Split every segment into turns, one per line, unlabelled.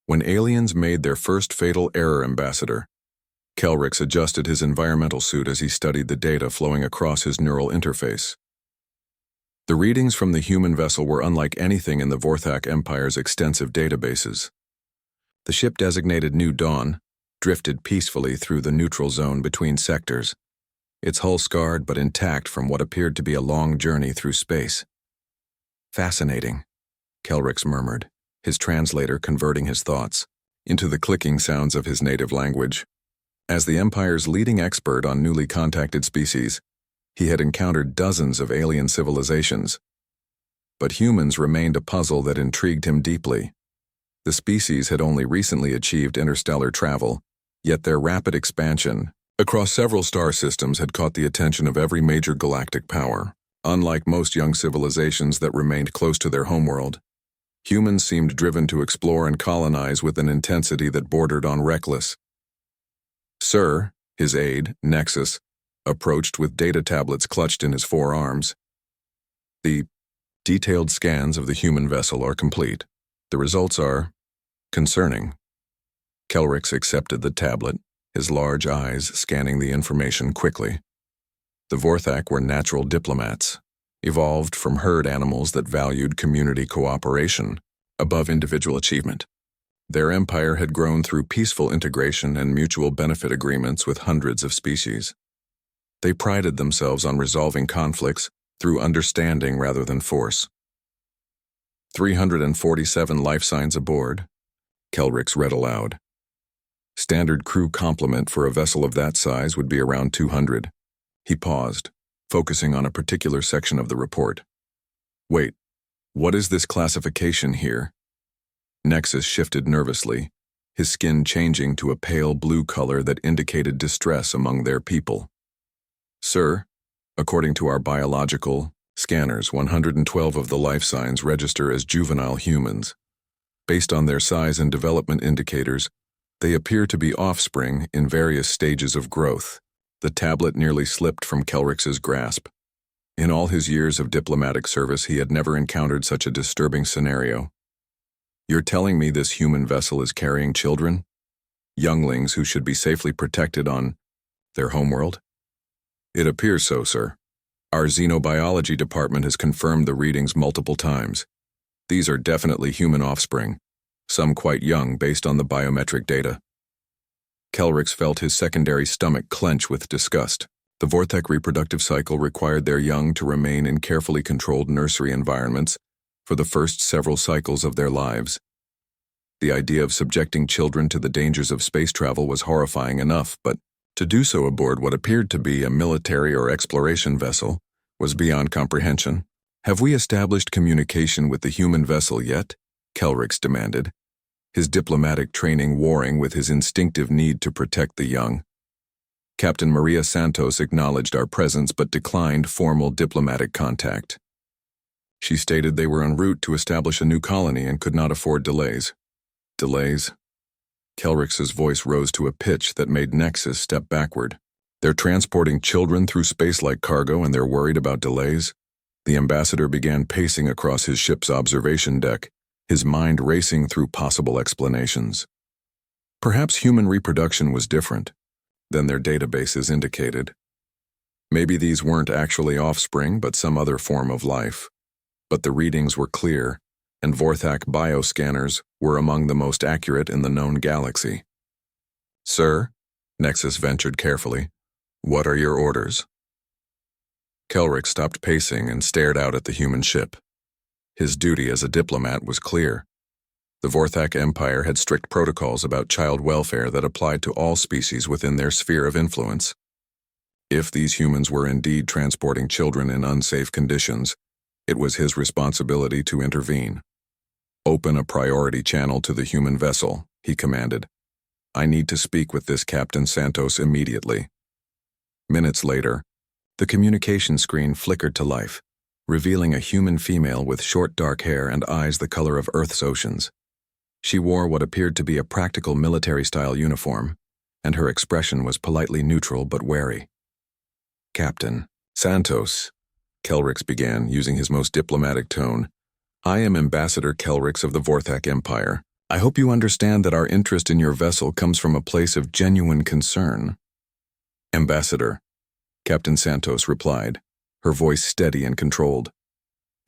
When aliens made their first fatal error, Ambassador, Kelrix adjusted his environmental suit as he studied the data flowing across his neural interface. The readings from the human vessel were unlike anything in the Vorthak Empire's extensive databases. The ship designated New Dawn drifted peacefully through the neutral zone between sectors, its hull scarred but intact from what appeared to be a long journey through space. "Fascinating," Kelrix murmured, his translator converting his thoughts into the clicking sounds of his native language. As the Empire's leading expert on newly contacted species, he had encountered dozens of alien civilizations. But humans remained a puzzle that intrigued him deeply. The species had only recently achieved interstellar travel, yet their rapid expansion across several star systems had caught the attention of every major galactic power. Unlike most young civilizations that remained close to their homeworld, humans seemed driven to explore and colonize with an intensity that bordered on reckless. "Sir," his aide, Nexus, approached with data tablets clutched in his forearms. "The detailed scans of the human vessel are complete. The results are concerning." Kelrix accepted the tablet, his large eyes scanning the information quickly. The Vorthak were natural diplomats, evolved from herd animals that valued community cooperation above individual achievement. Their empire had grown through peaceful integration and mutual benefit agreements with hundreds of species. They prided themselves on resolving conflicts through understanding rather than force. 347 life signs aboard, Kelrix read aloud. Standard crew complement for a vessel of that size would be around 200. He paused, focusing on a particular section of the report. "Wait, what is this classification here?" Nexus shifted nervously, his skin changing to a pale blue color that indicated distress among their people. "Sir, according to our biological scanners, 112 of the life signs register as juvenile humans. Based on their size and development indicators, they appear to be offspring in various stages of growth." The tablet nearly slipped from Kelrix's grasp. In all his years of diplomatic service, he had never encountered such a disturbing scenario. "You're telling me this human vessel is carrying children? Younglings who should be safely protected on their homeworld?" "It appears so, sir. Our xenobiology department has confirmed the readings multiple times. These are definitely human offspring, some quite young based on the biometric data." Kelrix felt his secondary stomach clench with disgust. The Vorthak reproductive cycle required their young to remain in carefully controlled nursery environments for the first several cycles of their lives. The idea of subjecting children to the dangers of space travel was horrifying enough, but to do so aboard what appeared to be a military or exploration vessel was beyond comprehension. "Have we established communication with the human vessel yet?" Kelrix demanded, his diplomatic training warring with his instinctive need to protect the young. Captain Maria Santos acknowledged our presence but declined formal diplomatic contact. She stated they were en route to establish a new colony and could not afford delays. "Delays?" Kelrix's voice rose to a pitch that made Nexus step backward. "They're transporting children through space like cargo and they're worried about delays?" The ambassador began pacing across his ship's observation deck, his mind racing through possible explanations. Perhaps human reproduction was different than their databases indicated. Maybe these weren't actually offspring but some other form of life. But the readings were clear, and Vorthak bioscanners were among the most accurate in the known galaxy. "Sir," Nexus ventured carefully, "what are your orders?" Kelrix stopped pacing and stared out at the human ship. His duty as a diplomat was clear. The Vorthak Empire had strict protocols about child welfare that applied to all species within their sphere of influence. If these humans were indeed transporting children in unsafe conditions, it was his responsibility to intervene. "Open a priority channel to the human vessel," he commanded. "I need to speak with this Captain Santos immediately." Minutes later, the communication screen flickered to life, revealing a human female with short dark hair and eyes the color of Earth's oceans. She wore what appeared to be a practical military-style uniform, and her expression was politely neutral but wary. "Captain Santos," Kelrix began, using his most diplomatic tone, "I am Ambassador Kelrix of the Vorthak Empire. I hope you understand that our interest in your vessel comes from a place of genuine concern. Ambassador, Captain Santos replied, her voice steady and controlled.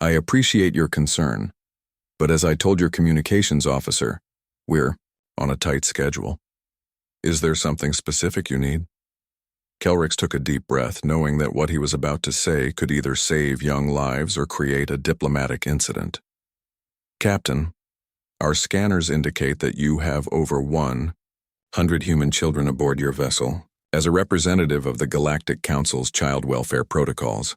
I appreciate your concern, but as I told your communications officer, we're on a tight schedule. Is there something specific you need? Kelrix took a deep breath, knowing that what he was about to say could either save young lives or create a diplomatic incident. Captain, our scanners indicate that you have over 100 human children aboard your vessel. As a representative of the Galactic Council's child welfare protocols,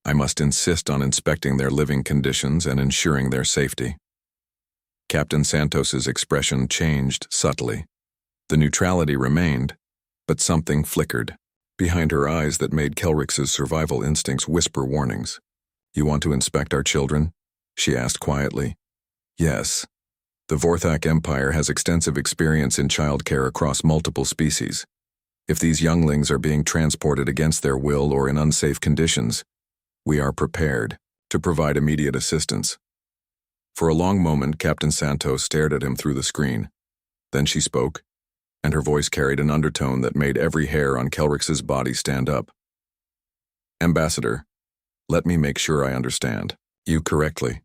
I must insist on inspecting their living conditions and ensuring their safety. Captain Santos's expression changed subtly. The neutrality remained, but something flickered behind her eyes that made Kelrix's survival instincts whisper warnings. You want to inspect our children? She asked quietly. Yes. The Vorthak Empire has extensive experience in childcare across multiple species. If these younglings are being transported against their will or in unsafe conditions, we are prepared to provide immediate assistance. For a long moment, Captain Santos stared at him through the screen. Then she spoke, and her voice carried an undertone that made every hair on Kelrix's body stand up. Ambassador, let me make sure I understand you correctly.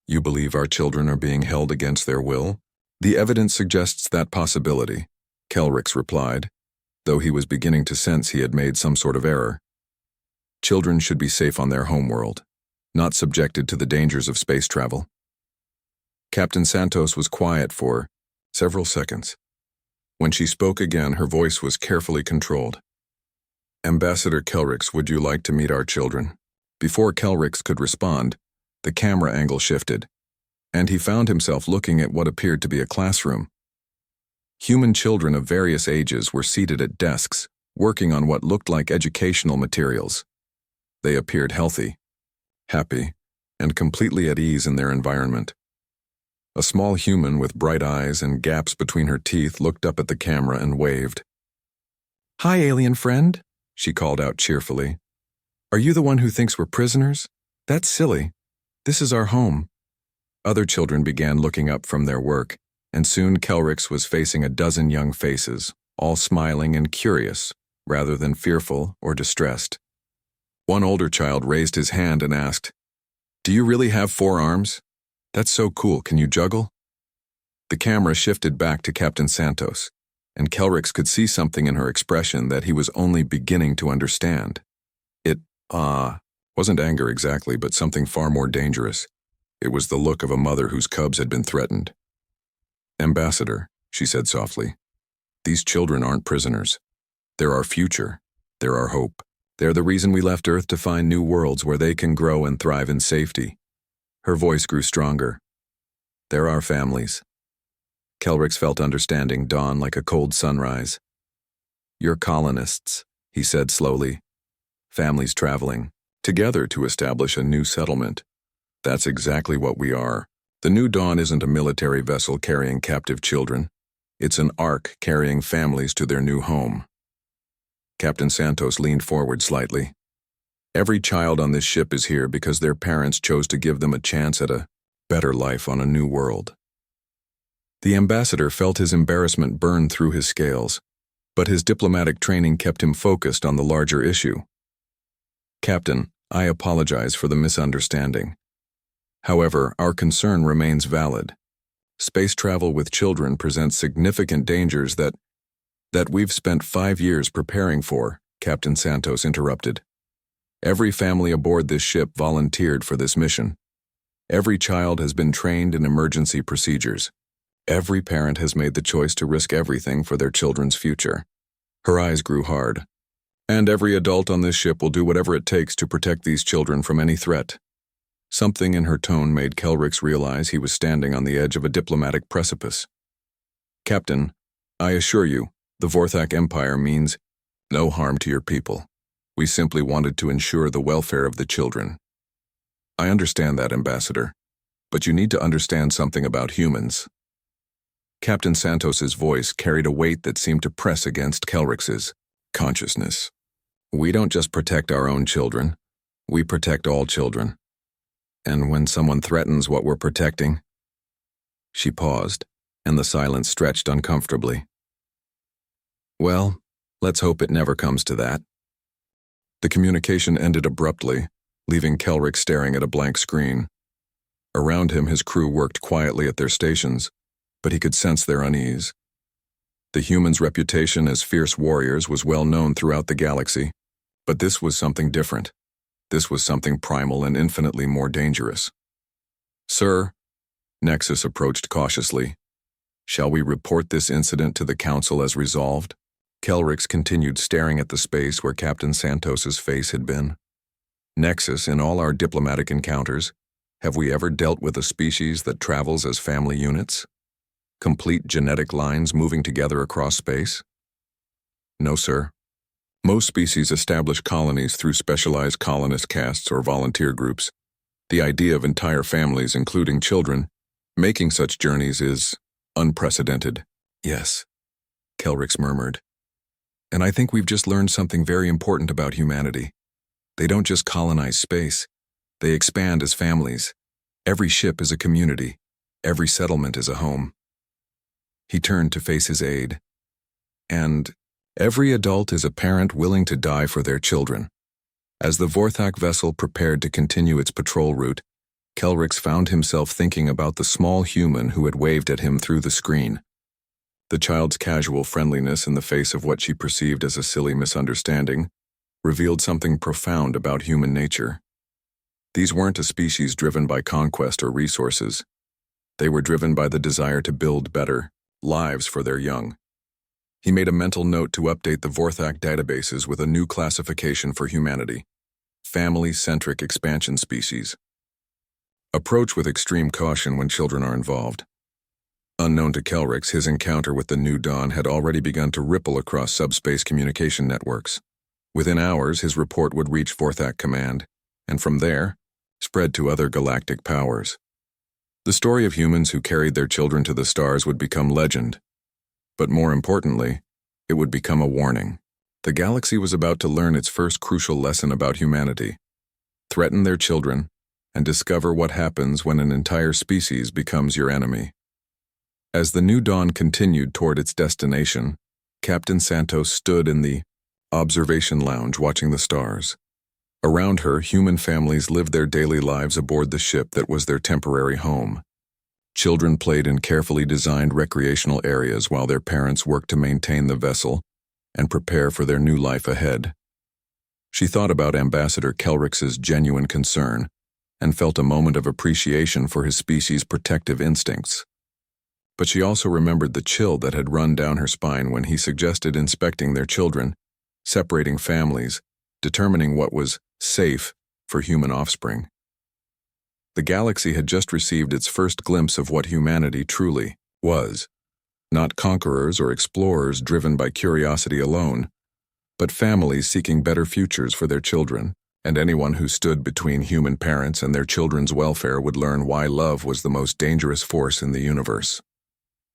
You believe our children are being held against their will? The evidence suggests that possibility, Kelrix replied, though he was beginning to sense he had made some sort of error. Children should be safe on their homeworld, not subjected to the dangers of space travel. Captain Santos was quiet for several seconds. When she spoke again, her voice was carefully controlled. Ambassador Kelrix, would you like to meet our children? Before Kelrix could respond, the camera angle shifted, and he found himself looking at what appeared to be a classroom. Human children of various ages were seated at desks, working on what looked like educational materials. They appeared healthy, happy, and completely at ease in their environment. A small human with bright eyes and gaps between her teeth looked up at the camera and waved. Hi, alien friend, she called out cheerfully. Are you the one who thinks we're prisoners? That's silly. This is our home. Other children began looking up from their work, and soon Kelrix was facing a dozen young faces, all smiling and curious, rather than fearful or distressed. One older child raised his hand and asked, Do you really have 4 arms? That's so cool, can you juggle? The camera shifted back to Captain Santos, and Kelrix could see something in her expression that he was only beginning to understand. It, wasn't anger exactly, but something far more dangerous. It was the look of a mother whose cubs had been threatened. Ambassador, she said softly, these children aren't prisoners. They're our future. They're our hope. They're the reason we left Earth to find new worlds where they can grow and thrive in safety. Her voice grew stronger. They're our families. Kelrix felt understanding dawn like a cold sunrise. You're colonists, he said slowly. Families traveling together to establish a new settlement. That's exactly what we are. The New Dawn isn't a military vessel carrying captive children. It's an ark carrying families to their new home. Captain Santos leaned forward slightly. Every child on this ship is here because their parents chose to give them a chance at a better life on a new world. The ambassador felt his embarrassment burn through his scales, but his diplomatic training kept him focused on the larger issue. Captain, I apologize for the misunderstanding. However, our concern remains valid. Space travel with children presents significant dangers that we've spent 5 years preparing for, Captain Santos interrupted. Every family aboard this ship volunteered for this mission. Every child has been trained in emergency procedures. Every parent has made the choice to risk everything for their children's future. Her eyes grew hard. And every adult on this ship will do whatever it takes to protect these children from any threat. Something in her tone made Kelrix realize he was standing on the edge of a diplomatic precipice. Captain, I assure you, the Vorthak Empire means no harm to your people. We simply wanted to ensure the welfare of the children. I understand that, Ambassador, but you need to understand something about humans. Captain Santos's voice carried a weight that seemed to press against Kelrix's consciousness. We don't just protect our own children, we protect all children. And when someone threatens what we're protecting... She paused, and the silence stretched uncomfortably. Well, let's hope it never comes to that. The communication ended abruptly, leaving Kelrick staring at a blank screen. Around him, his crew worked quietly at their stations, but he could sense their unease. The humans' reputation as fierce warriors was well known throughout the galaxy, but this was something different. This was something primal and infinitely more dangerous. "Sir," Nexus approached cautiously, "shall we report this incident to the Council as resolved?" Kelrix continued staring at the space where Captain Santos's face had been. "Nexus, in all our diplomatic encounters, have we ever dealt with a species that travels as family units? Complete genetic lines moving together across space?" "No, sir. Most species establish colonies through specialized colonist castes or volunteer groups. The idea of entire families, including children, making such journeys is unprecedented." "Yes," Kelrix murmured. "And I think we've just learned something very important about humanity. They don't just colonize space. They expand as families. Every ship is a community. Every settlement is a home." He turned to face his aide. "And every adult is a parent willing to die for their children." As the Vorthak vessel prepared to continue its patrol route, Kelrix found himself thinking about the small human who had waved at him through the screen. The child's casual friendliness in the face of what she perceived as a silly misunderstanding revealed something profound about human nature. These weren't a species driven by conquest or resources. They were driven by the desire to build better lives for their young. He made a mental note to update the Vorthak databases with a new classification for humanity: family-centric expansion species. Approach with extreme caution when children are involved. Unknown to Kelrix, his encounter with the New Dawn had already begun to ripple across subspace communication networks. Within hours, his report would reach Vorthak Command, and from there, spread to other galactic powers. The story of humans who carried their children to the stars would become legend. But more importantly, it would become a warning. The galaxy was about to learn its first crucial lesson about humanity: threaten their children, and discover what happens when an entire species becomes your enemy. As the New Dawn continued toward its destination, Captain Santos stood in the observation lounge watching the stars. Around her, human families lived their daily lives aboard the ship that was their temporary home. Children played in carefully designed recreational areas while their parents worked to maintain the vessel and prepare for their new life ahead. She thought about Ambassador Kelrix's genuine concern and felt a moment of appreciation for his species' protective instincts. But she also remembered the chill that had run down her spine when he suggested inspecting their children, separating families, determining what was safe for human offspring. The galaxy had just received its first glimpse of what humanity truly was: not conquerors or explorers driven by curiosity alone, but families seeking better futures for their children, and anyone who stood between human parents and their children's welfare would learn why love was the most dangerous force in the universe.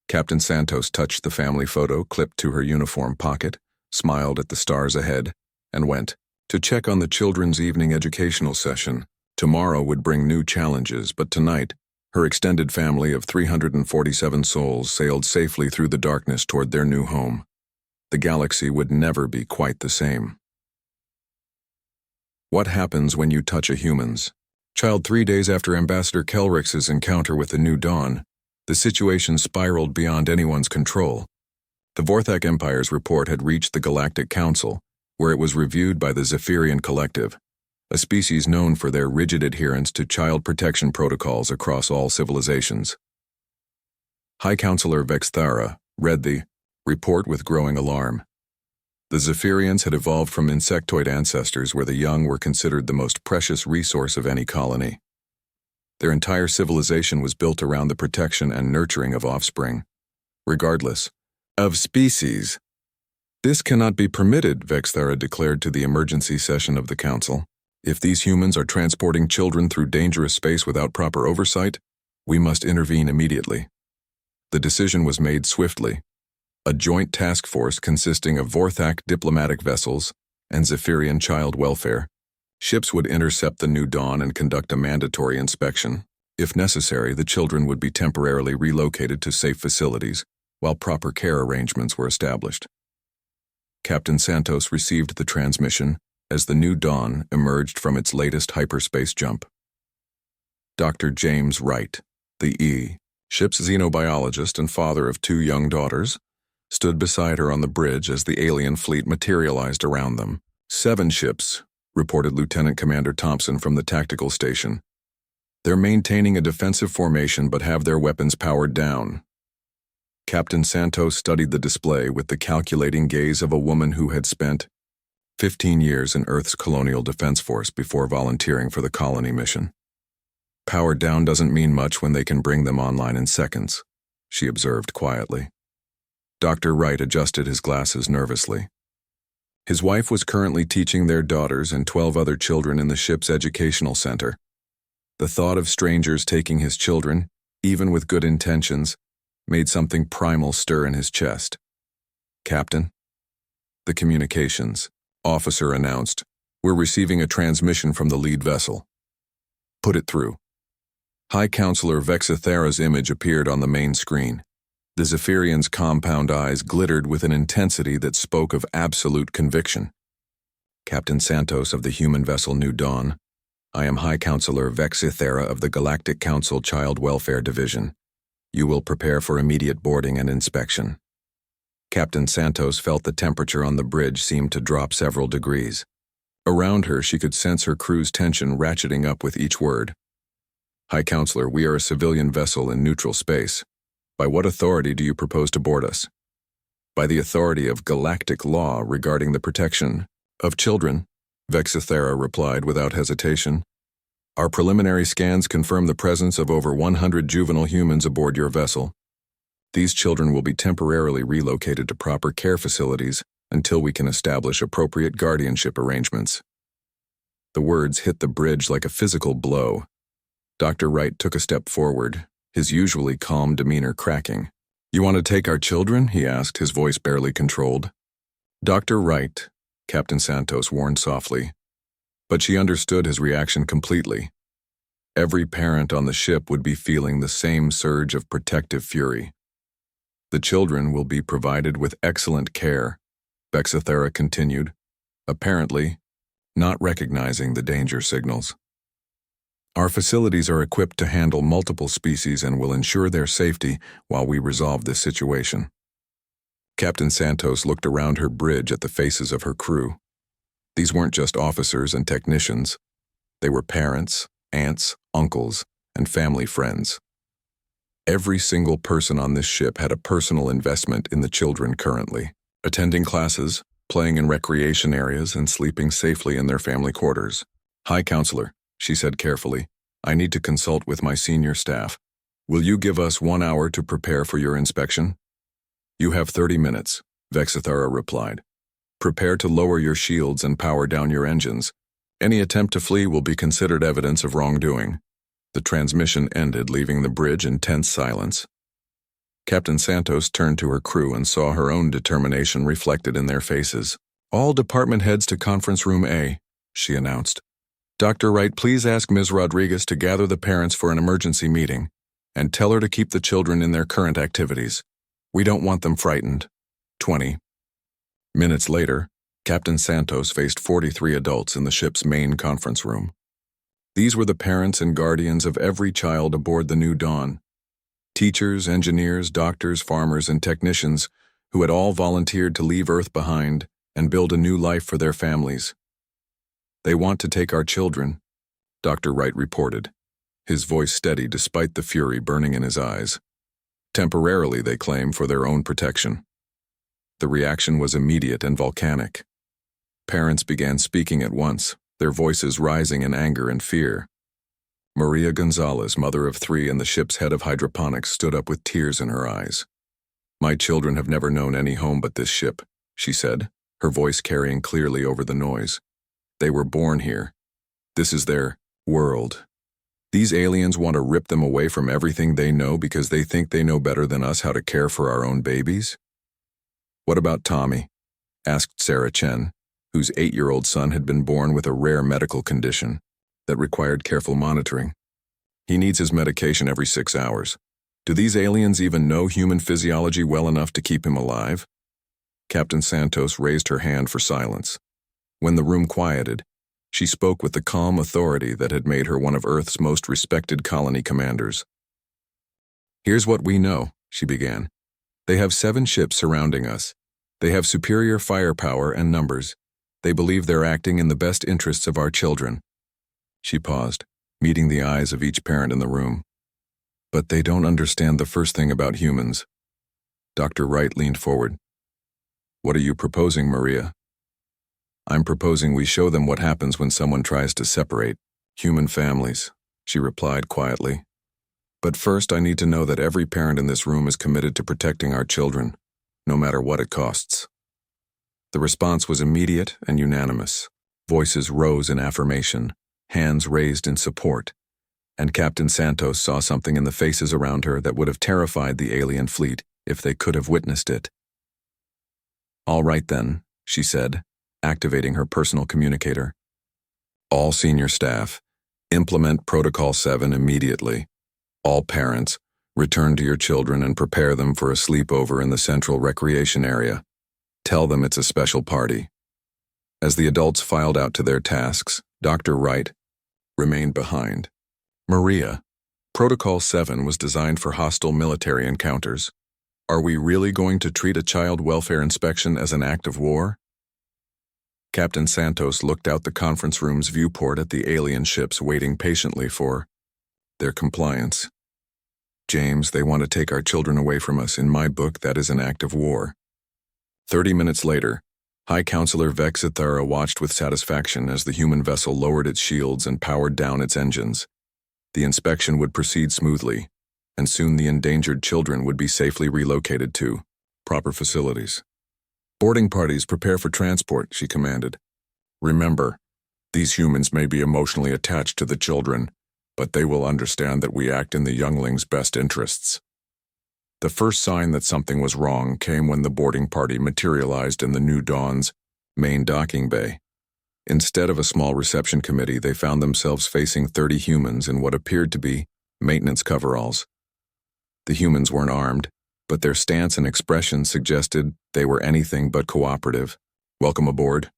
Captain Santos touched the family photo clipped to her uniform pocket, smiled at the stars ahead, and went to check on the children's evening educational session. Tomorrow would bring new challenges, but tonight, her extended family of 347 souls sailed safely through the darkness toward their new home. The galaxy would never be quite the same. What happens when you touch a human's child? 3 days after Ambassador Kelrix's encounter with the New Dawn, the situation spiraled beyond anyone's control. The Vorthak Empire's report had reached the Galactic Council, where it was reviewed by the Zephyrian Collective, a species known for their rigid adherence to child protection protocols across all civilizations. High Counselor Vexthara read the report with growing alarm. The Zephyrians had evolved from insectoid ancestors where the young were considered the most precious resource of any colony. Their entire civilization was built around the protection and nurturing of offspring, regardless of species. "This cannot be permitted," Vexthara declared to the emergency session of the council. "If these humans are transporting children through dangerous space without proper oversight, we must intervene immediately." The decision was made swiftly. A joint task force consisting of Vorthak diplomatic vessels and Zephyrian child welfare ships would intercept the New Dawn and conduct a mandatory inspection. If necessary, the children would be temporarily relocated to safe facilities while proper care arrangements were established. Captain Santos received the transmission as the New Dawn emerged from its latest hyperspace jump. Dr. James Wright, the ship's xenobiologist and father of 2 young daughters, stood beside her on the bridge as the alien fleet materialized around them. 7 ships, reported Lieutenant Commander Thompson from the tactical station. They're maintaining a defensive formation but have their weapons powered down. Captain Santos studied the display with the calculating gaze of a woman who had spent 15 years in Earth's colonial defense force before volunteering for the colony mission. Powered down doesn't mean much when they can bring them online in seconds, she observed quietly. Dr. Wright adjusted his glasses nervously. His wife was currently teaching their daughters and 12 other children in the ship's educational center. The thought of strangers taking his children, even with good intentions, made something primal stir in his chest. "Captain?" The communications officer announced, "We're receiving a transmission from the lead vessel." "Put it through." High Counselor Vexithera's image appeared on the main screen. The Zephyrian's compound eyes glittered with an intensity that spoke of absolute conviction. "Captain Santos of the human vessel New Dawn. I am High Counselor Vexithera of the Galactic Council Child Welfare Division. You will prepare for immediate boarding and inspection." Captain Santos felt the temperature on the bridge seemed to drop several degrees. Around her, she could sense her crew's tension ratcheting up with each word. "High Counselor, we are a civilian vessel in neutral space. By what authority do you propose to board us?" "By the authority of galactic law regarding the protection of children," Vexithera replied without hesitation. "Our preliminary scans confirm the presence of over 100 juvenile humans aboard your vessel. These children will be temporarily relocated to proper care facilities until we can establish appropriate guardianship arrangements." The words hit the bridge like a physical blow. Dr. Wright took a step forward, his usually calm demeanor cracking. "You want to take our children?" he asked, his voice barely controlled. "Dr. Wright," Captain Santos warned softly, but she understood his reaction completely. Every parent on the ship would be feeling the same surge of protective fury. "The children will be provided with excellent care," Vexithera continued, apparently not recognizing the danger signals. "Our facilities are equipped to handle multiple species and will ensure their safety while we resolve this situation." Captain Santos looked around her bridge at the faces of her crew. These weren't just officers and technicians. They were parents, aunts, uncles, and family friends. Every single person on this ship had a personal investment in the children currently, attending classes, playing in recreation areas, and sleeping safely in their family quarters. "High Counselor," she said carefully, "I need to consult with my senior staff. Will you give us 1 hour to prepare for your inspection?" "You have 30 minutes, Vexithera replied. "Prepare to lower your shields and power down your engines. Any attempt to flee will be considered evidence of wrongdoing." The transmission ended, leaving the bridge in tense silence. Captain Santos turned to her crew and saw her own determination reflected in their faces. "All department heads to Conference Room A," she announced. "Dr. Wright, please ask Ms. Rodriguez to gather the parents for an emergency meeting, and tell her to keep the children in their current activities. We don't want them frightened." 20 minutes later, Captain Santos faced 43 adults in the ship's main conference room. These were the parents and guardians of every child aboard the New Dawn. Teachers, engineers, doctors, farmers, and technicians who had all volunteered to leave Earth behind and build a new life for their families. "They want to take our children," Dr. Wright reported, his voice steady despite the fury burning in his eyes. "Temporarily, they claim, for their own protection." The reaction was immediate and volcanic. Parents began speaking at once, their voices rising in anger and fear. Maria Gonzalez, mother of 3 and the ship's head of hydroponics, stood up with tears in her eyes. "My children have never known any home but this ship," she said, her voice carrying clearly over the noise. "They were born here. This is their world. These aliens want to rip them away from everything they know because they think they know better than us how to care for our own babies?" "What about Tommy?" asked Sarah Chen, whose 8-year-old son had been born with a rare medical condition that required careful monitoring. He needs his medication every 6 hours. Do these aliens even know human physiology well enough to keep him alive? Captain Santos raised her hand for silence. When the room quieted, she spoke with the calm authority that had made her one of Earth's most respected colony commanders. Here's what we know, she began. They have 7 ships surrounding us. They have superior firepower and numbers. They believe they're acting in the best interests of our children. She paused, meeting the eyes of each parent in the room. But they don't understand the first thing about humans. Dr. Wright leaned forward. What are you proposing, Maria? I'm proposing we show them what happens when someone tries to separate human families, she replied quietly. But first I need to know that every parent in this room is committed to protecting our children, no matter what it costs. The response was immediate and unanimous. Voices rose in affirmation, hands raised in support, and Captain Santos saw something in the faces around her that would have terrified the alien fleet if they could have witnessed it. All right then, she said, activating her personal communicator. All senior staff, implement Protocol 7 immediately. All parents, return to your children and prepare them for a sleepover in the central recreation area. Tell them it's a special party. As the adults filed out to their tasks, Dr. Wright remained behind. Maria, Protocol 7 was designed for hostile military encounters. Are we really going to treat a child welfare inspection as an act of war? Captain Santos looked out the conference room's viewport at the alien ships waiting patiently for their compliance. James, they want to take our children away from us. In my book, that is an act of war. 30 minutes later, High Counselor Vex Ithara watched with satisfaction as the human vessel lowered its shields and powered down its engines. The inspection would proceed smoothly, and soon the endangered children would be safely relocated to proper facilities. Boarding parties, prepare for transport, she commanded. Remember, these humans may be emotionally attached to the children, but they will understand that we act in the younglings' best interests. The first sign that something was wrong came when the boarding party materialized in the New Dawn's main docking bay. Instead of a small reception committee, they found themselves facing 30 humans in what appeared to be maintenance coveralls. The humans weren't armed, but their stance and expression suggested they were anything but cooperative. Welcome aboard,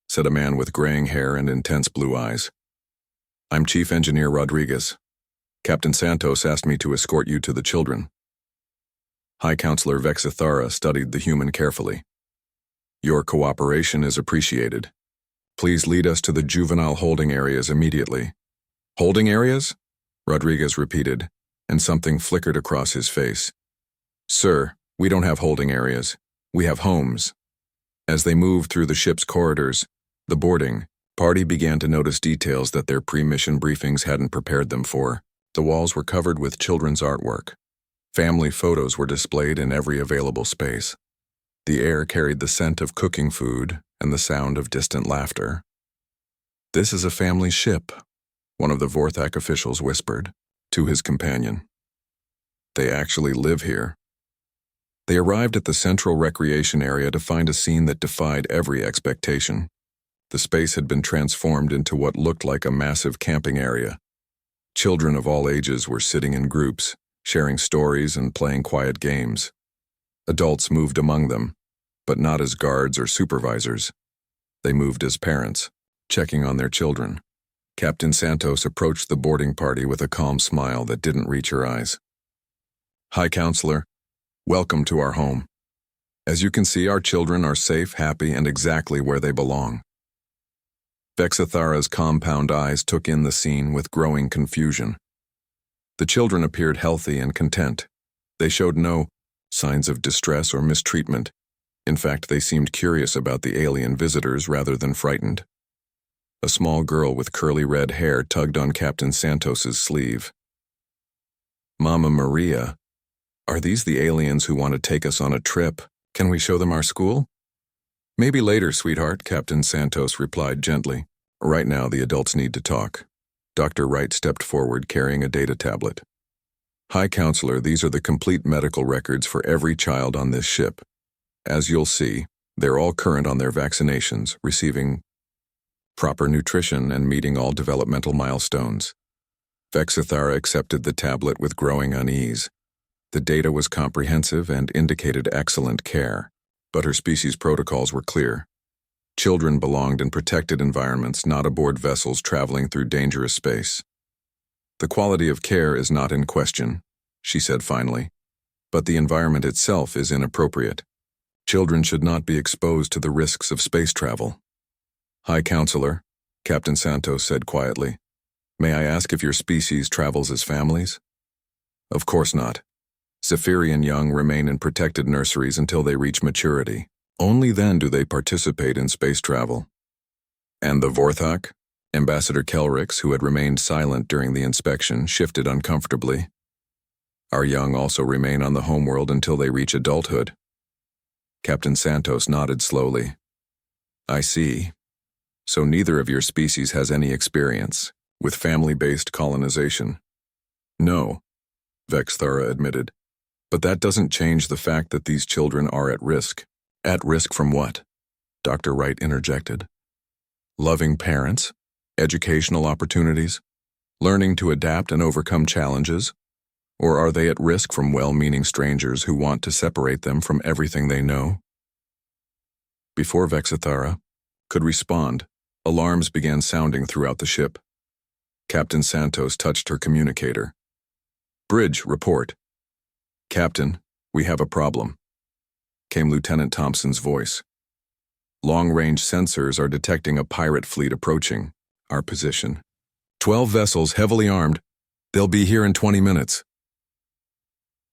said a man with graying hair and intense blue eyes. I'm Chief Engineer Rodriguez. Captain Santos asked me to escort you to the children. High Counselor Vex Ithara studied the human carefully. Your cooperation is appreciated. Please lead us to the juvenile holding areas immediately. Holding areas? Rodriguez repeated, and something flickered across his face. Sir, we don't have holding areas. We have homes. As they moved through the ship's corridors, the boarding party began to notice details that their pre-mission briefings hadn't prepared them for. The walls were covered with children's artwork. Family photos were displayed in every available space. The air carried the scent of cooking food and the sound of distant laughter. This is a family ship, one of the Vorthak officials whispered to his companion. They actually live here. They arrived at the central recreation area to find a scene that defied every expectation. The space had been transformed into what looked like a massive camping area. Children of all ages were sitting in groups, sharing stories and playing quiet games. Adults moved among them, but not as guards or supervisors. They moved as parents, checking on their children. Captain Santos approached the boarding party with a calm smile that didn't reach her eyes. High Counselor, welcome to our home. As you can see, our children are safe, happy, and exactly where they belong. Vex Ithara's compound eyes took in the scene with growing confusion. The children appeared healthy and content. They showed no signs of distress or mistreatment. In fact, they seemed curious about the alien visitors rather than frightened. A small girl with curly red hair tugged on Captain Santos's sleeve. Mama Maria, are these the aliens who want to take us on a trip? Can we show them our school? Maybe later, sweetheart, Captain Santos replied gently. Right now, the adults need to talk. Dr. Wright stepped forward carrying a data tablet. High Counselor, these are the complete medical records for every child on this ship. As you'll see, they're all current on their vaccinations, receiving proper nutrition and meeting all developmental milestones. Vexithara accepted the tablet with growing unease. The data was comprehensive and indicated excellent care, but her species protocols were clear. Children belonged in protected environments, not aboard vessels traveling through dangerous space. The quality of care is not in question, she said finally, but the environment itself is inappropriate. Children should not be exposed to the risks of space travel. High Counselor, Captain Santos said quietly, may I ask if your species travels as families? Of course not. Zephyrian young remain in protected nurseries until they reach maturity. Only then do they participate in space travel. And the Vorthok? Ambassador Kelrix, who had remained silent during the inspection, shifted uncomfortably. Our young also remain on the homeworld until they reach adulthood. Captain Santos nodded slowly. I see. So neither of your species has any experience with family-based colonization. No, Vexithara admitted. But that doesn't change the fact that these children are at risk. At risk from what? Dr. Wright interjected. Loving parents, educational opportunities, learning to adapt and overcome challenges, or are they at risk from well-meaning strangers who want to separate them from everything they know? Before Vexithara could respond, alarms began sounding throughout the ship. Captain Santos touched her communicator. Bridge, report. Captain, we have a problem, came Lieutenant Thompson's voice. Long-range sensors are detecting a pirate fleet approaching our position. 12 vessels heavily armed. They'll be here in 20 minutes.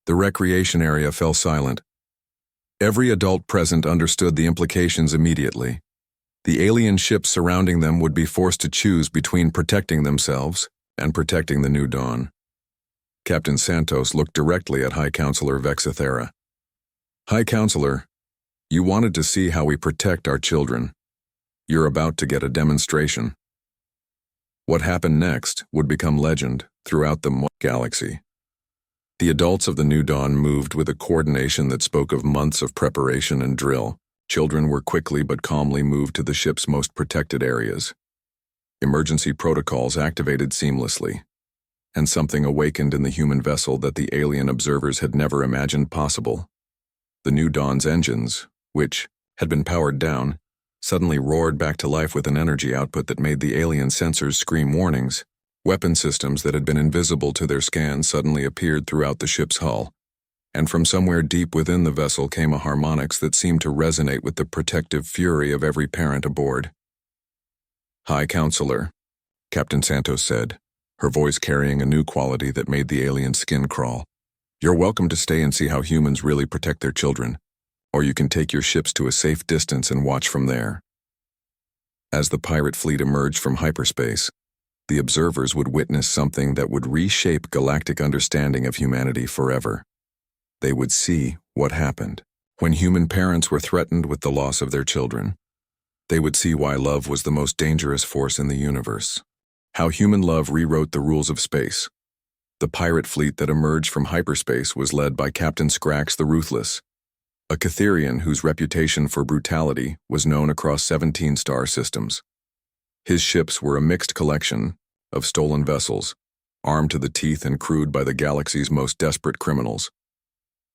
The recreation area fell silent. Every adult present understood the implications immediately. The alien ships surrounding them would be forced to choose between protecting themselves and protecting the new dawn. Captain Santos looked directly at High Counselor Vexithara. High Counselor, you wanted to see how we protect our children. You're about to get a demonstration. What happened next would become legend throughout the galaxy. The adults of the New Dawn moved with a coordination that spoke of months of preparation and drill. Children were quickly but calmly moved to the ship's most protected areas. Emergency protocols activated seamlessly, and something awakened in the human vessel that the alien observers had never imagined possible. The New Dawn's engines, which had been powered down, suddenly roared back to life with an energy output that made the alien sensors scream warnings. Weapon systems that had been invisible to their scans suddenly appeared throughout the ship's hull, and from somewhere deep within the vessel came a harmonics that seemed to resonate with the protective fury of every parent aboard. High Counselor, Captain Santos said, her voice carrying a new quality that made the alien's skin crawl. You're welcome to stay and see how humans really protect their children, or you can take your ships to a safe distance and watch from there. As the pirate fleet emerged from hyperspace, the observers would witness something that would reshape galactic understanding of humanity forever. They would see what happened when human parents were threatened with the loss of their children. They would see why love was the most dangerous force in the universe. How human love rewrote the rules of space. The pirate fleet that emerged from hyperspace was led by Captain Scrax the Ruthless, a Catherian whose reputation for brutality was known across 17 star systems. His ships were a mixed collection of stolen vessels, armed to the teeth and crewed by the galaxy's most desperate criminals.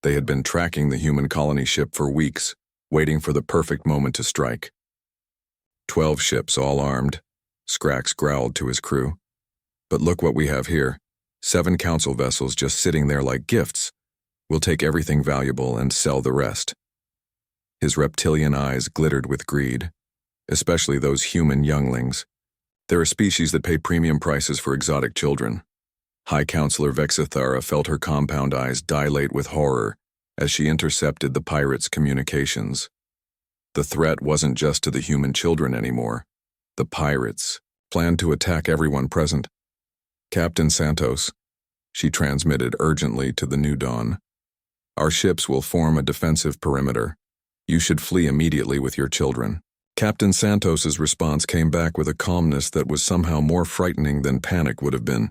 They had been tracking the human colony ship for weeks, waiting for the perfect moment to strike. 12 ships, all armed, Scrax growled to his crew. But look what we have here. 7 council vessels just sitting there like gifts. We'll take everything valuable and sell the rest. His reptilian eyes glittered with greed, especially those human younglings. They're a species that pay premium prices for exotic children. High Counselor Vexithara felt her compound eyes dilate with horror as she intercepted the pirates' communications. The threat wasn't just to the human children anymore. The pirates planned to attack everyone present. Captain Santos, she transmitted urgently to the New Dawn. Our ships will form a defensive perimeter. You should flee immediately with your children. Captain Santos's response came back with a calmness that was somehow more frightening than panic would have been.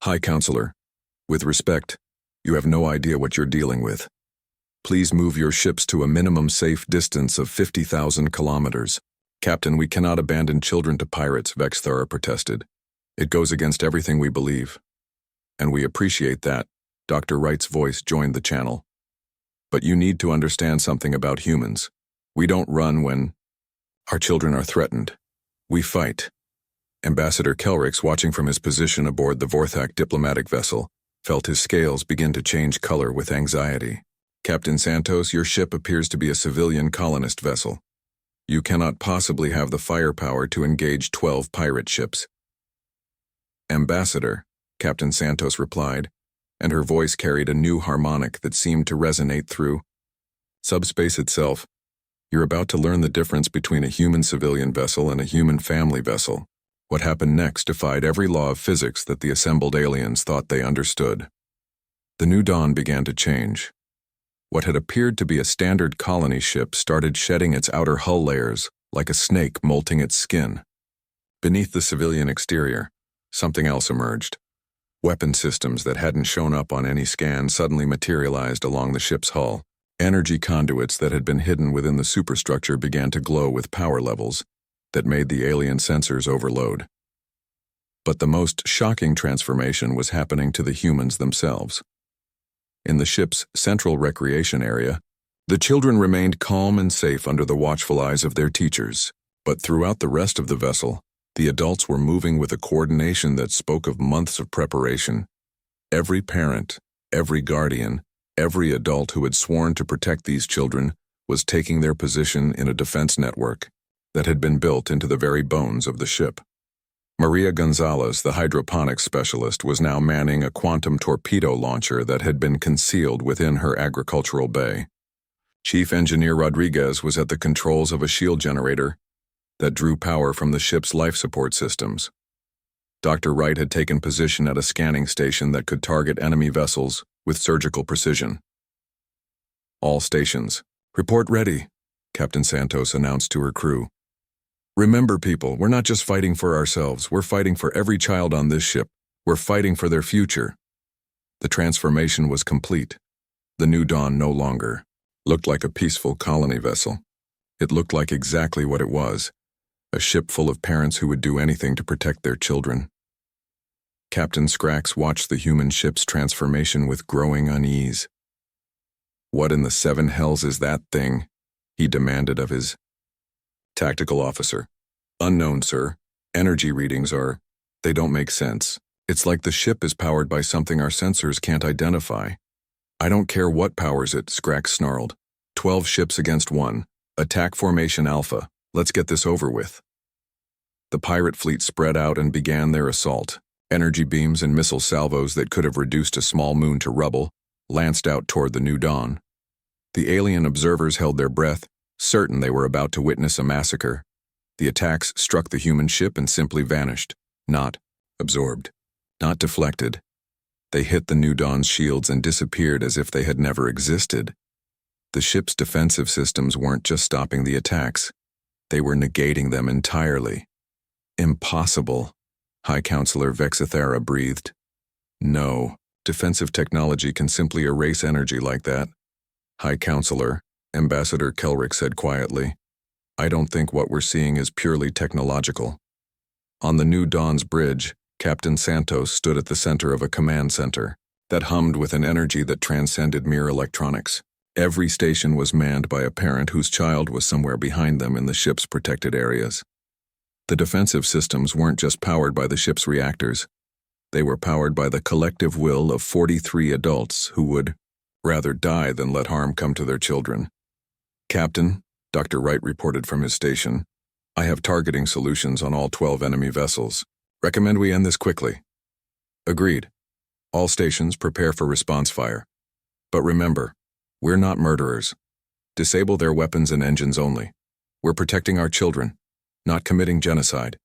High Counselor, with respect, you have no idea what you're dealing with. Please move your ships to a minimum safe distance of 50,000 kilometers. Captain, we cannot abandon children to pirates, Vexithara protested. It goes against everything we believe. And we appreciate that. Dr. Wright's voice joined the channel. But you need to understand something about humans. We don't run when our children are threatened. We fight. Ambassador Kelrix, watching from his position aboard the Vorthak diplomatic vessel, felt his scales begin to change color with anxiety. Captain Santos, your ship appears to be a civilian colonist vessel. You cannot possibly have the firepower to engage 12 pirate ships. Ambassador, Captain Santos replied, and her voice carried a new harmonic that seemed to resonate through subspace itself. You're about to learn the difference between a human civilian vessel and a human family vessel. What happened next defied every law of physics that the assembled aliens thought they understood. The new dawn began to change. What had appeared to be a standard colony ship started shedding its outer hull layers like a snake molting its skin. Beneath the civilian exterior, something else emerged. Weapon systems that hadn't shown up on any scan suddenly materialized along the ship's hull. Energy conduits that had been hidden within the superstructure began to glow with power levels that made the alien sensors overload. But the most shocking transformation was happening to the humans themselves. In the ship's central recreation area, the children remained calm and safe under the watchful eyes of their teachers. But throughout the rest of the vessel, the adults were moving with a coordination that spoke of months of preparation. Every parent, every guardian, every adult who had sworn to protect these children was taking their position in a defense network that had been built into the very bones of the ship. Maria Gonzalez, the hydroponics specialist, was now manning a quantum torpedo launcher that had been concealed within her agricultural bay. Chief Engineer Rodriguez was at the controls of a shield generator that drew power from the ship's life support systems. Dr. Wright had taken position at a scanning station that could target enemy vessels with surgical precision. All stations, report ready, Captain Santos announced to her crew. Remember, people, we're not just fighting for ourselves, we're fighting for every child on this ship. We're fighting for their future. The transformation was complete. The new dawn no longer looked like a peaceful colony vessel. It looked like exactly what it was, a ship full of parents who would do anything to protect their children. Captain Scrax watched the human ship's transformation with growing unease. What in the seven hells is that thing? He demanded of his tactical officer. Unknown, sir. Energy readings they don't make sense. It's like the ship is powered by something our sensors can't identify. I don't care what powers it, Scrax snarled. 12 ships against 1. Attack formation Alpha. Let's get this over with. The pirate fleet spread out and began their assault. Energy beams and missile salvos that could have reduced a small moon to rubble lanced out toward the new dawn. The alien observers held their breath, certain they were about to witness a massacre. The attacks struck the human ship and simply vanished, not absorbed, not deflected. They hit the new dawn's shields and disappeared as if they had never existed. The ship's defensive systems weren't just stopping the attacks, they were negating them entirely. Impossible, High Counselor Vexithera breathed. No, defensive technology can simply erase energy like that. High Counselor, Ambassador Kelrix said quietly, I don't think what we're seeing is purely technological. On the New Dawn's bridge, Captain Santos stood at the center of a command center that hummed with an energy that transcended mere electronics. Every station was manned by a parent whose child was somewhere behind them in the ship's protected areas. The defensive systems weren't just powered by the ship's reactors. They were powered by the collective will of 43 adults who would rather die than let harm come to their children. Captain, Dr. Wright reported from his station, I have targeting solutions on all 12 enemy vessels. Recommend we end this quickly. Agreed. All stations prepare for response fire. But remember, we're not murderers. Disable their weapons and engines only. We're protecting our children, not committing genocide.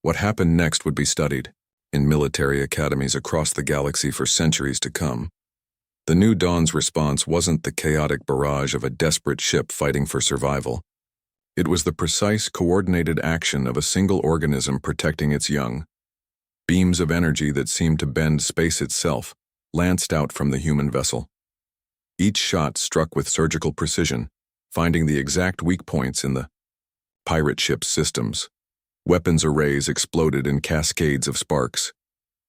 What happened next would be studied in military academies across the galaxy for centuries to come. The New Dawn's response wasn't the chaotic barrage of a desperate ship fighting for survival. It was the precise, coordinated action of a single organism protecting its young. Beams of energy that seemed to bend space itself lanced out from the human vessel. Each shot struck with surgical precision, finding the exact weak points in the pirate ship's systems. Weapons arrays exploded in cascades of sparks.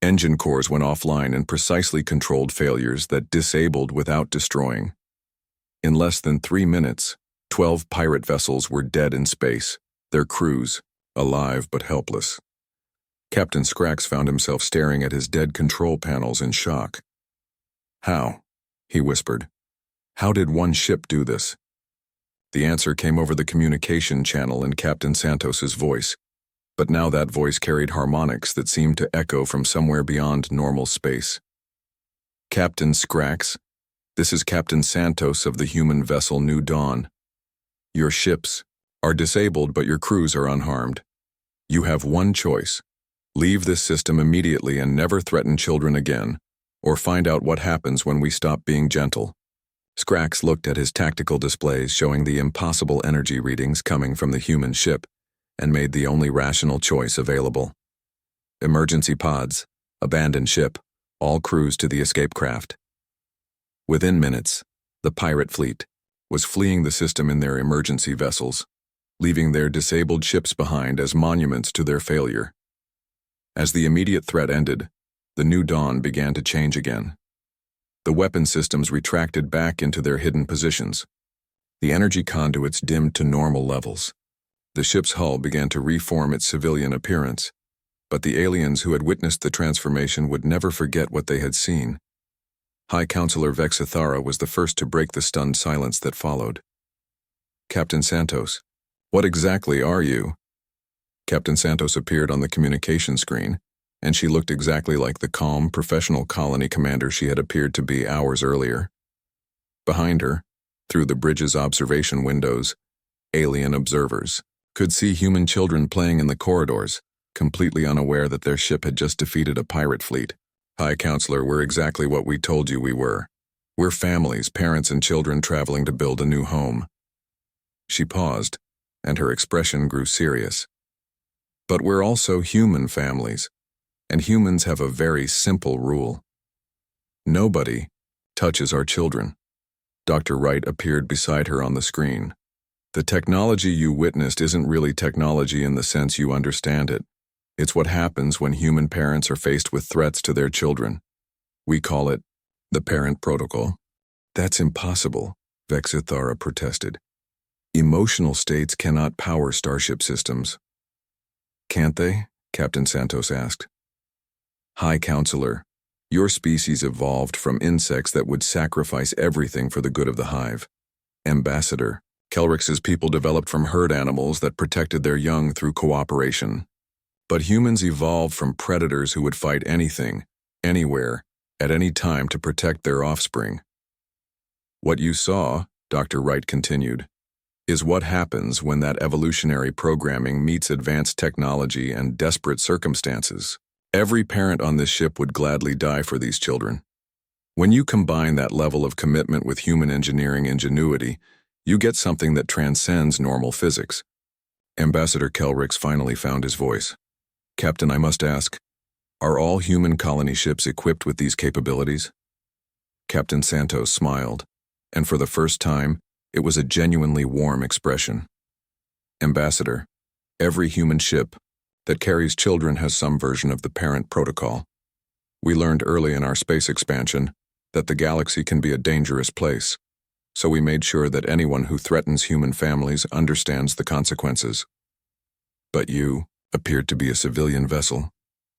Engine cores went offline in precisely controlled failures that disabled without destroying. In less than 3 minutes, 12 pirate vessels were dead in space, their crews alive but helpless. Captain Scrax found himself staring at his dead control panels in shock. "How?" he whispered. "How did one ship do this?" The answer came over the communication channel in Captain Santos's voice, but now that voice carried harmonics that seemed to echo from somewhere beyond normal space. "Captain Scrax, this is Captain Santos of the human vessel New Dawn. Your ships are disabled, but your crews are unharmed. You have one choice. Leave this system immediately and never threaten children again, or find out what happens when we stop being gentle." Scrax looked at his tactical displays showing the impossible energy readings coming from the human ship and made the only rational choice available. "Emergency pods, abandon ship, all crews to the escape craft." Within minutes, the pirate fleet was fleeing the system in their emergency vessels, leaving their disabled ships behind as monuments to their failure. As the immediate threat ended, the New Dawn began to change again. The weapon systems retracted back into their hidden positions. The energy conduits dimmed to normal levels. The ship's hull began to reform its civilian appearance, but the aliens who had witnessed the transformation would never forget what they had seen. High Counselor Vexithara was the first to break the stunned silence that followed. "Captain Santos, what exactly are you?" Captain Santos appeared on the communication screen, and she looked exactly like the calm, professional colony commander she had appeared to be hours earlier. Behind her, through the bridge's observation windows, alien observers could see human children playing in the corridors, completely unaware that their ship had just defeated a pirate fleet. "High Counselor, we're exactly what we told you we were. We're families, parents and children traveling to build a new home." She paused, and her expression grew serious. "But we're also human families, and humans have a very simple rule. Nobody touches our children." Dr. Wright appeared beside her on the screen. "The technology you witnessed isn't really technology in the sense you understand it. It's what happens when human parents are faced with threats to their children. We call it the parent protocol." "That's impossible," Vexithara protested. "Emotional states cannot power starship systems." "Can't they?" Captain Santos asked. "High Counselor, your species evolved from insects that would sacrifice everything for the good of the hive. Ambassador, Kelrix's people developed from herd animals that protected their young through cooperation. But humans evolved from predators who would fight anything, anywhere, at any time to protect their offspring. What you saw," Dr. Wright continued, "is what happens when that evolutionary programming meets advanced technology and desperate circumstances. Every parent on this ship would gladly die for these children. When you combine that level of commitment with human engineering ingenuity, you get something that transcends normal physics." Ambassador Kelrix finally found his voice. "Captain, I must ask, are all human colony ships equipped with these capabilities?" Captain Santos smiled, and for the first time, it was a genuinely warm expression. "Ambassador, every human ship that carries children has some version of the parent protocol. We learned early in our space expansion that the galaxy can be a dangerous place, so we made sure that anyone who threatens human families understands the consequences." "But you appeared to be a civilian vessel,"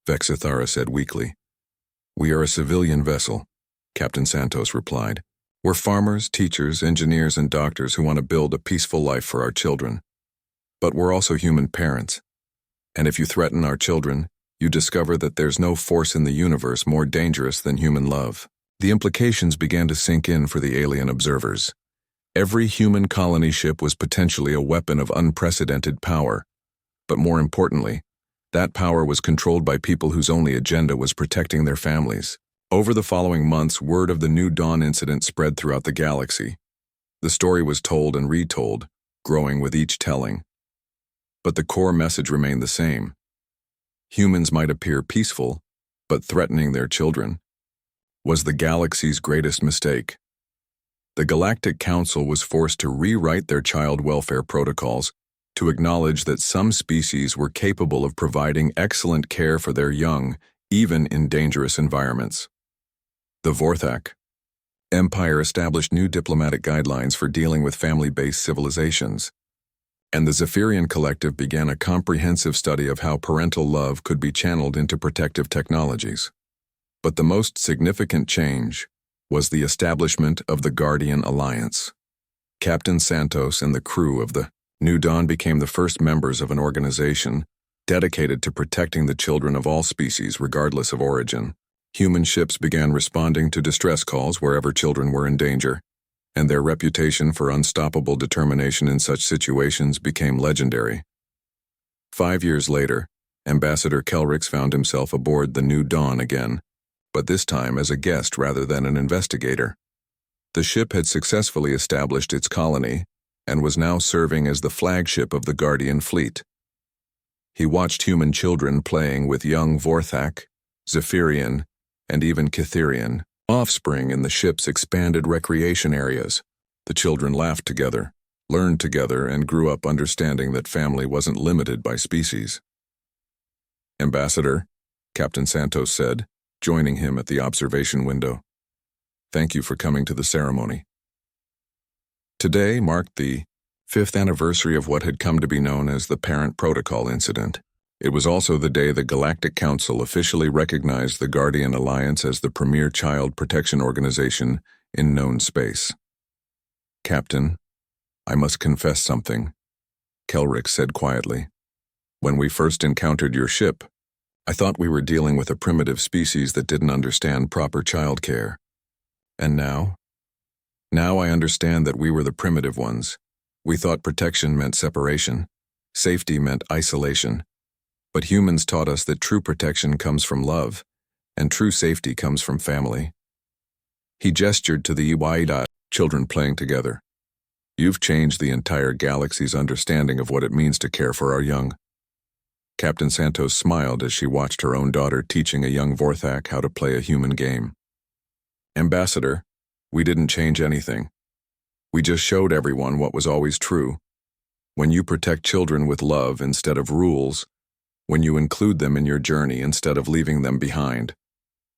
Vexithara said weakly. "We are a civilian vessel," Captain Santos replied. "We're farmers, teachers, engineers, and doctors who want to build a peaceful life for our children. But we're also human parents. And if you threaten our children, you discover that there's no force in the universe more dangerous than human love." The implications began to sink in for the alien observers. Every human colony ship was potentially a weapon of unprecedented power. But more importantly, that power was controlled by people whose only agenda was protecting their families. Over the following months, word of the New Dawn incident spread throughout the galaxy. The story was told and retold, growing with each telling. But the core message remained the same. Humans might appear peaceful, but threatening their children was the galaxy's greatest mistake. The Galactic Council was forced to rewrite their child welfare protocols to acknowledge that some species were capable of providing excellent care for their young, even in dangerous environments. The Vorthak Empire established new diplomatic guidelines for dealing with family-based civilizations, and the Zephyrian Collective began a comprehensive study of how parental love could be channeled into protective technologies. But the most significant change was the establishment of the Guardian Alliance. Captain Santos and the crew of the New Dawn became the first members of an organization dedicated to protecting the children of all species regardless of origin. Human ships began responding to distress calls wherever children were in danger, and their reputation for unstoppable determination in such situations became legendary. 5 years later, Ambassador Kelrix found himself aboard the New Dawn again, but this time as a guest rather than an investigator. The ship had successfully established its colony and was now serving as the flagship of the Guardian fleet. He watched human children playing with young Vorthak, Zephyrian, and even Cytherian offspring in the ship's expanded recreation areas. The children laughed together, learned together, and grew up understanding that family wasn't limited by species. "Ambassador," Captain Santos said, joining him at the observation window. "Thank you for coming to the ceremony." Today marked the 5th anniversary of what had come to be known as the Parent Protocol incident. It was also the day the Galactic Council officially recognized the Guardian Alliance as the premier child protection organization in known space. "Captain, I must confess something," Kelrix said quietly. "When we first encountered your ship, I thought we were dealing with a primitive species that didn't understand proper child care. And now I understand that we were the primitive ones. We thought protection meant separation, safety meant isolation. But humans taught us that true protection comes from love, and true safety comes from family." He gestured to the Iwaida children playing together. "You've changed the entire galaxy's understanding of what it means to care for our young." Captain Santos smiled as she watched her own daughter teaching a young Vorthak how to play a human game. "Ambassador, we didn't change anything. We just showed everyone what was always true. When you protect children with love instead of rules, when you include them in your journey instead of leaving them behind,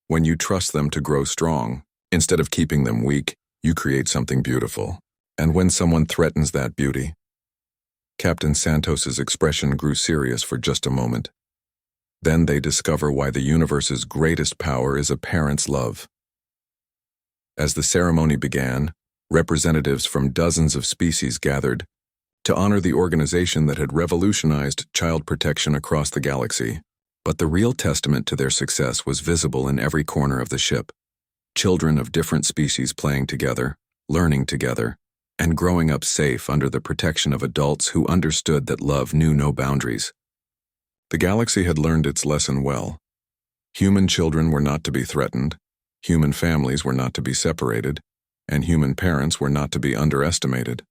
when you trust them to grow strong instead of keeping them weak, you create something beautiful. And when someone threatens that beauty..." Captain Santos's expression grew serious for just a moment. "Then they discover why the universe's greatest power is a parent's love." As the ceremony began, representatives from dozens of species gathered to honor the organization that had revolutionized child protection across the galaxy. But the real testament to their success was visible in every corner of the ship. Children of different species playing together, learning together, and growing up safe under the protection of adults who understood that love knew no boundaries. The galaxy had learned its lesson well. Human children were not to be threatened, human families were not to be separated, and human parents were not to be underestimated.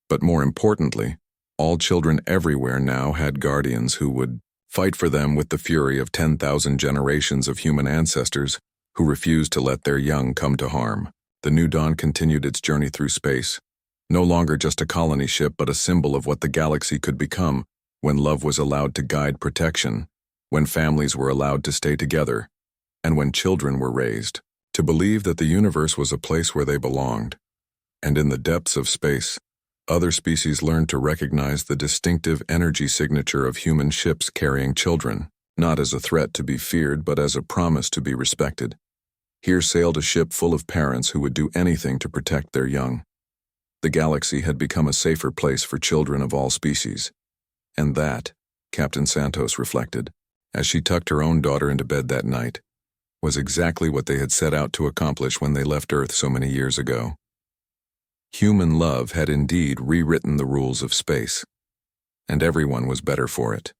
But more importantly, all children everywhere now had guardians who would fight for them with the fury of 10,000 generations of human ancestors who refused to let their young come to harm. The New Dawn continued its journey through space, no longer just a colony ship but a symbol of what the galaxy could become when love was allowed to guide protection, when families were allowed to stay together, and when children were raised to believe that the universe was a place where they belonged. And in the depths of space, other species learned to recognize the distinctive energy signature of human ships carrying children, not as a threat to be feared but as a promise to be respected. Here sailed a ship full of parents who would do anything to protect their young. The galaxy had become a safer place for children of all species. And that, Captain Santos reflected, as she tucked her own daughter into bed that night, was exactly what they had set out to accomplish when they left Earth so many years ago. Human love had indeed rewritten the rules of space, and everyone was better for it.